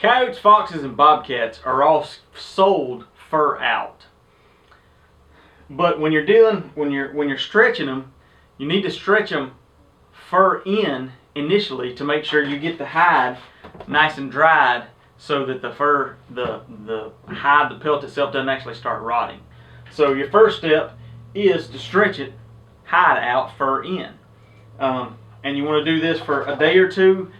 Coyotes, foxes, and bobcats are all sold fur out. But when you're stretching them, you need to stretch them fur in initially to make sure you get the hide nice and dried, so that the fur, the hide, the pelt itself doesn't actually start rotting. So your first step is to stretch it hide out, fur in. And you want to do this for a day or two.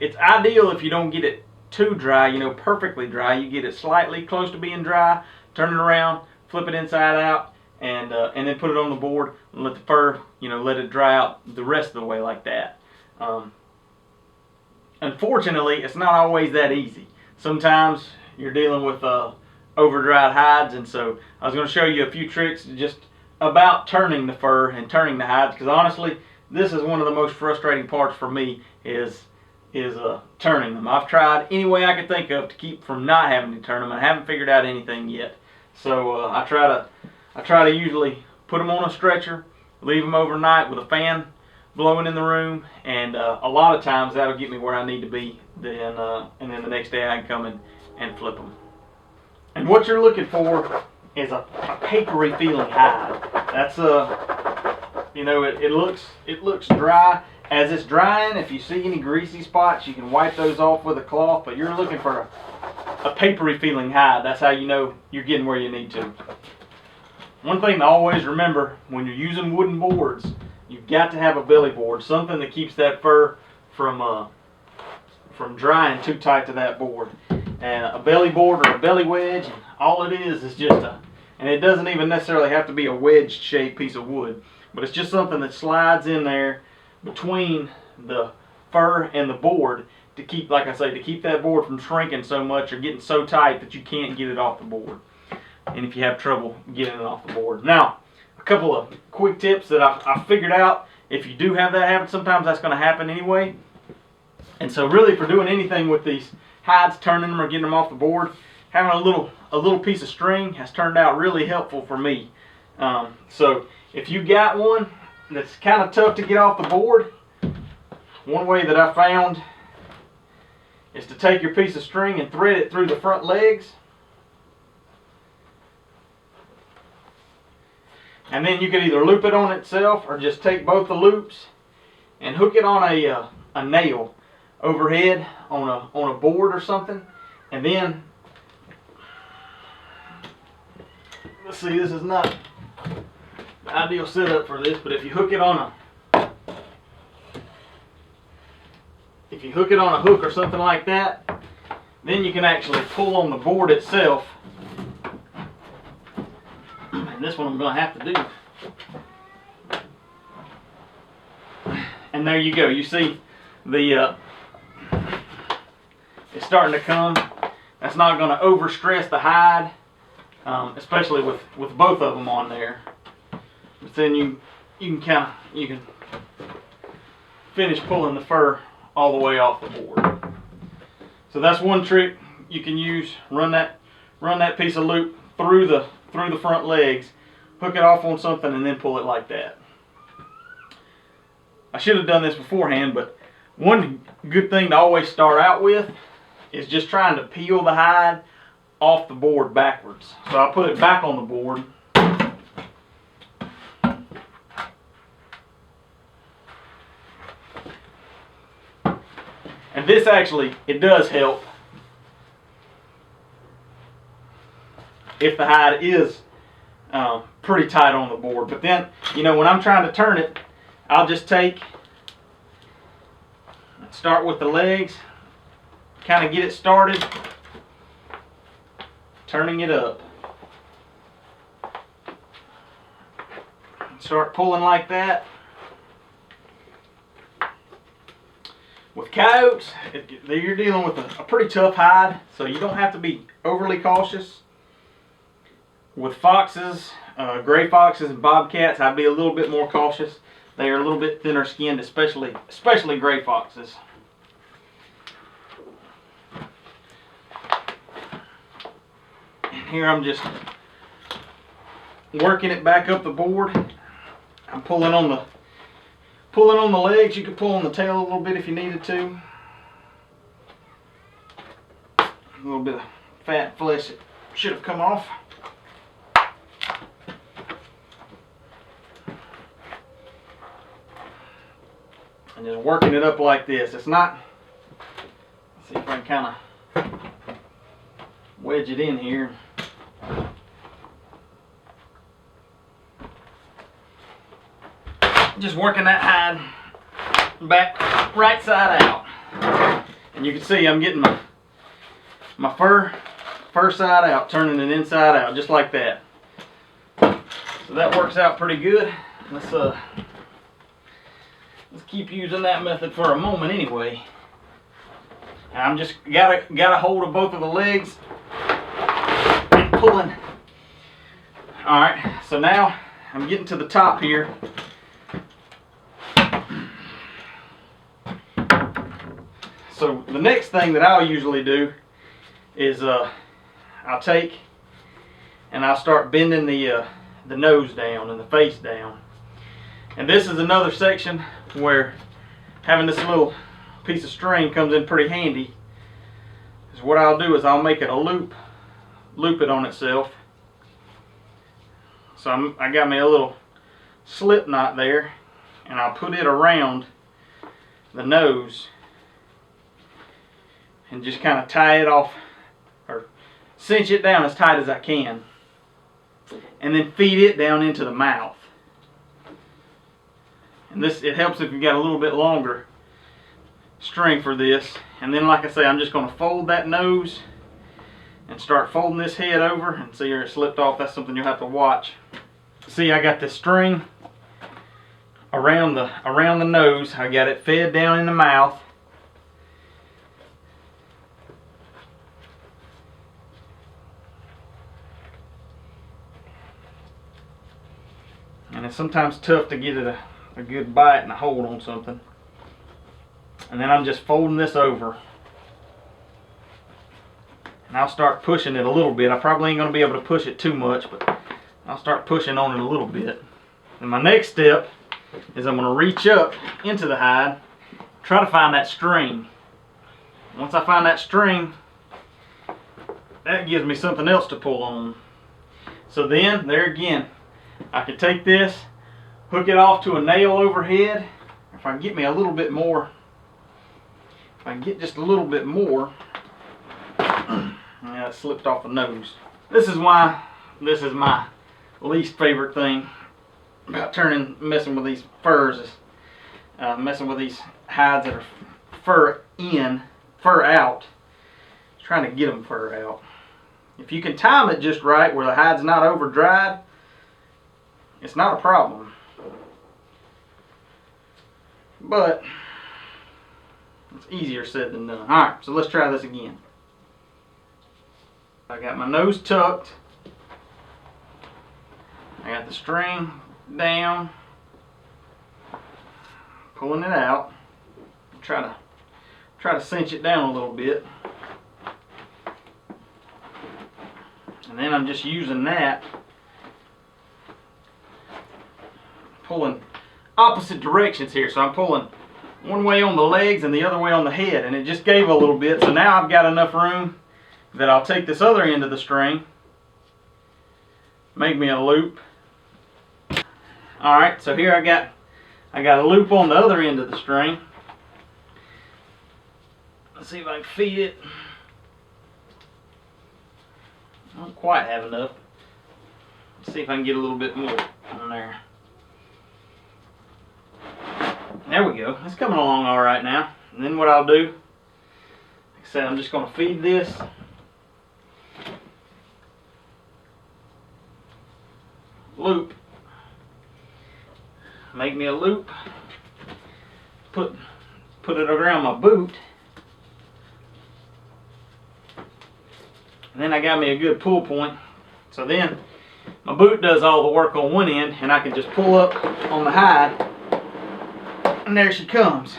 It's ideal if you don't get it too dry, perfectly dry. You get it slightly close to being dry, turn it around, flip it inside out, and then put it on the board and let the fur, let it dry out the rest of the way like that. Unfortunately, it's not always that easy. Sometimes you're dealing with over-dried hides, and so I was going to show you a few tricks just about turning the fur and turning the hides, because honestly, this is one of the most frustrating parts for me is turning them. I've tried any way I could think of to keep from not having to turn them, and I haven't figured out anything yet. So I try to usually put them on a stretcher, leave them overnight with a fan blowing in the room, and a lot of times that'll get me where I need to be. Then and then the next day I can come in and flip them. And what you're looking for is a papery feeling hide. That's it looks dry. As it's drying, if you see any greasy spots, you can wipe those off with a cloth, but you're looking for a papery feeling hide. That's how you know you're getting where you need to. One thing to always remember when you're using wooden boards, you've got to have a belly board, something that keeps that fur from drying too tight to that board. And a belly board or a belly wedge, all it is just and it doesn't even necessarily have to be a wedged shaped piece of wood, but it's just something that slides in there between the fur and the board to keep, like I say, to keep that board from shrinking so much or getting so tight that you can't get it off the board. And if you have trouble getting it off the board. Now, a couple of quick tips that I figured out. If you do have that happen, sometimes that's going to happen anyway. And so really, for doing anything with these hides, turning them or getting them off the board, having a little piece of string has turned out really helpful for me. So if you got one that's kind of tough to get off the board, one way that I found is to take your piece of string and thread it through the front legs. And then you could either loop it on itself or just take both the loops and hook it on a nail overhead on a board or something. And then, let's see, this is not the ideal setup for this, but if you hook it on a hook or something like that, then you can actually pull on the board itself. And this one I'm going to have to do. And there you go. You see the it's starting to come. That's not going to overstress the hide, especially with both of them on there. But then you can finish pulling the fur all the way off the board. So that's one trick you can use. Run that piece of loop through the front legs, hook it off on something, and then pull it like that. I should have done this beforehand, but one good thing to always start out with is just trying to peel the hide off the board backwards. So I'll put it back on the board. And this actually, it does help if the hide is pretty tight on the board. But then, when I'm trying to turn it, I'll just start with the legs, kind of get it started, turning it up. Start pulling like that. With coyotes, you're dealing with a pretty tough hide, so you don't have to be overly cautious. With foxes, gray foxes and bobcats, I'd be a little bit more cautious. They are a little bit thinner skinned, especially gray foxes. And here I'm just working it back up the board. I'm pulling on the legs. You could pull on the tail a little bit if you needed to. A little bit of fat flesh that should have come off. And just working it up like this. It's not, let's see if I can kind of wedge it in here. Just working that hide back right side out. And you can see I'm getting my fur side out, turning it inside out, just like that. So that works out pretty good. Let's keep using that method for a moment anyway. And I'm just got a hold of both of the legs and pulling. All right, so now I'm getting to the top here. So the next thing that I'll usually do is I'll take and I'll start bending the nose down and the face down. And this is another section where having this little piece of string comes in pretty handy. Is what I'll do is I'll make it a loop it on itself. So I got me a little slip knot there, and I'll put it around the nose and just kind of tie it off, or cinch it down as tight as I can, and then feed it down into the mouth. And this, it helps if you've got a little bit longer string for this. And then, like I say, I'm just going to fold that nose and start folding this head over. And see here, it slipped off. That's something you'll have to watch. See, I got this string around the nose. I got it fed down in the mouth. And it's sometimes tough to get it a good bite and a hold on something. And then I'm just folding this over. And I'll start pushing it a little bit. I probably ain't going to be able to push it too much, but I'll start pushing on it a little bit. And my next step is I'm going to reach up into the hide, try to find that string. Once I find that string, that gives me something else to pull on. So then, there again, I can take this, hook it off to a nail overhead. If I can get me a little bit more, if I can get just a little bit more, yeah, it slipped off the nose. This is why this is my least favorite thing about messing with these furs, is messing with these hides that are fur out, trying to get them fur out. If you can time it just right where the hide's not over dried, it's not a problem. But it's easier said than done. Alright, so let's try this again. I got my nose tucked. I got the string down. Pulling it out. Try to cinch it down a little bit. And then I'm just using that, pulling opposite directions here. So I'm pulling one way on the legs and the other way on the head, and it just gave a little bit. So now I've got enough room that I'll take this other end of the string, make me a loop. Alright, so here I got a loop on the other end of the string. Let's see if I can feed it. I don't quite have enough. Let's see if I can get a little bit more on there. There we go. It's coming along all right now. And then what I'll do, like I said, I'm just going to feed this loop. Make me a loop. Put it around my boot. And then I got me a good pull point. So then my boot does all the work on one end, and I can just pull up on the hide, and there she comes.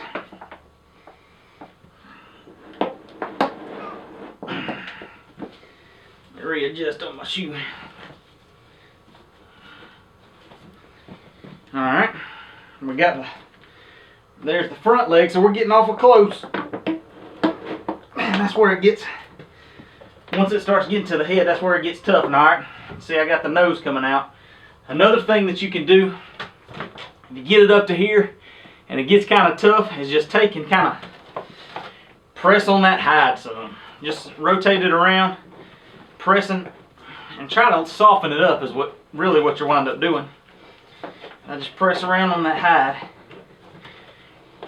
Readjust on my shoe. Alright, we got there's the front leg, so we're getting awful close. Man, that's where it gets Once it starts getting to the head, that's where it gets tough. All right, see, I got the nose coming out. Another thing that you can do to get it up to here and it gets kind of tough is just take and kind of press on that hide some. Just rotate it around, pressing, and try to soften it up is really what you wind up doing. I just press around on that hide,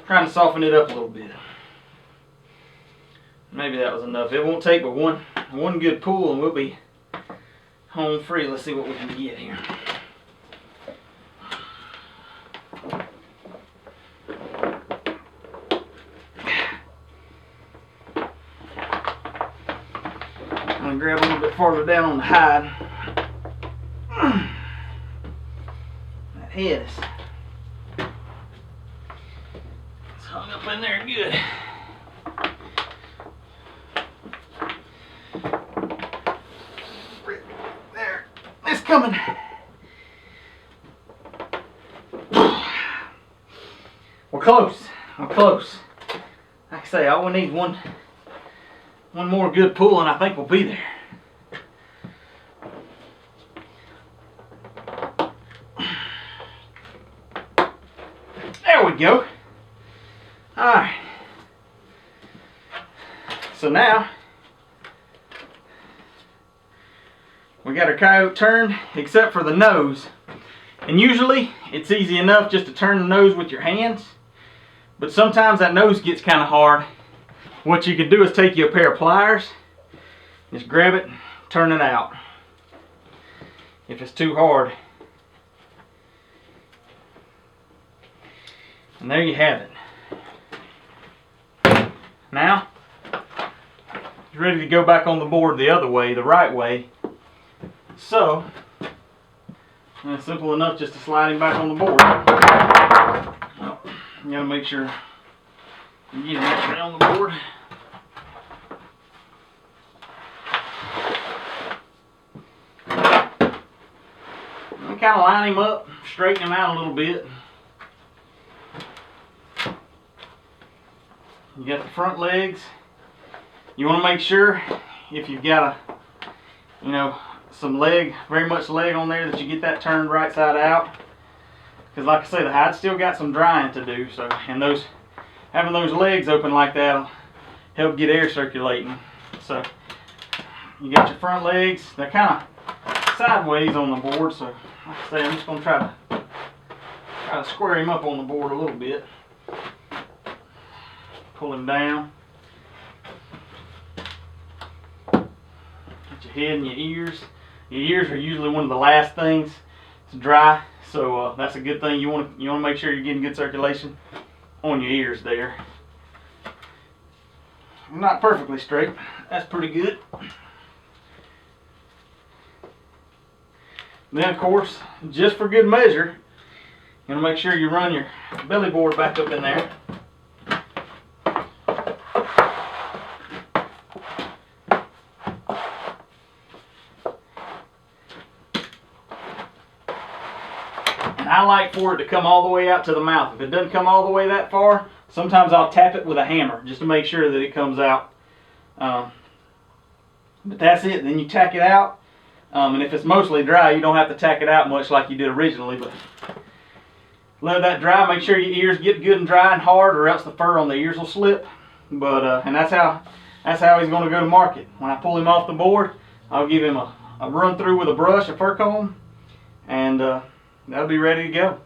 trying to soften it up a little bit. Maybe that was enough. It won't take but one good pull and we'll be home free. Let's see what we can get here. I'm going to grab a little bit farther down on the hide. That head is hung up in there good. There, it's coming. We're close. We're close. Like I say, all we need one more good pull and I think we'll be there. There we go. Alright. So now we got our coyote turned except for the nose. And usually it's easy enough just to turn the nose with your hands. But sometimes that nose gets kind of hard. What you can do is take you a pair of pliers, just grab it, turn it out. If it's too hard. And there you have it. Now, it's ready to go back on the board the other way, the right way. So, it's simple enough just to slide him back on the board. Well, you gotta make sure you get him right on the board. And kind of line him up, straighten him out a little bit. You got the front legs. You want to make sure if you've got some leg, very much leg on there, that you get that turned right side out. Because like I say, the hide's still got some drying to do. So, and having those legs open like that will help get air circulating. So you got your front legs. They're kind of sideways on the board. So like I say, I'm just going to try to square him up on the board a little bit. Pull him down. Get your head and your ears. Your ears are usually one of the last things to dry, so that's a good thing. You want to make sure you're getting good circulation on your ears there. Not perfectly straight. That's pretty good. Then of course, just for good measure, you want to make sure you run your belly board back up in there. I like for it to come all the way out to the mouth. If it doesn't come all the way that far, sometimes I'll tap it with a hammer just to make sure that it comes out. But that's it. Then you tack it out. And if it's mostly dry, you don't have to tack it out much like you did originally. But let that dry. Make sure your ears get good and dry and hard, or else the fur on the ears will slip. But and that's how he's going to go to market. When I pull him off the board, I'll give him a run through with a brush, a fur comb, and that'll be ready to go.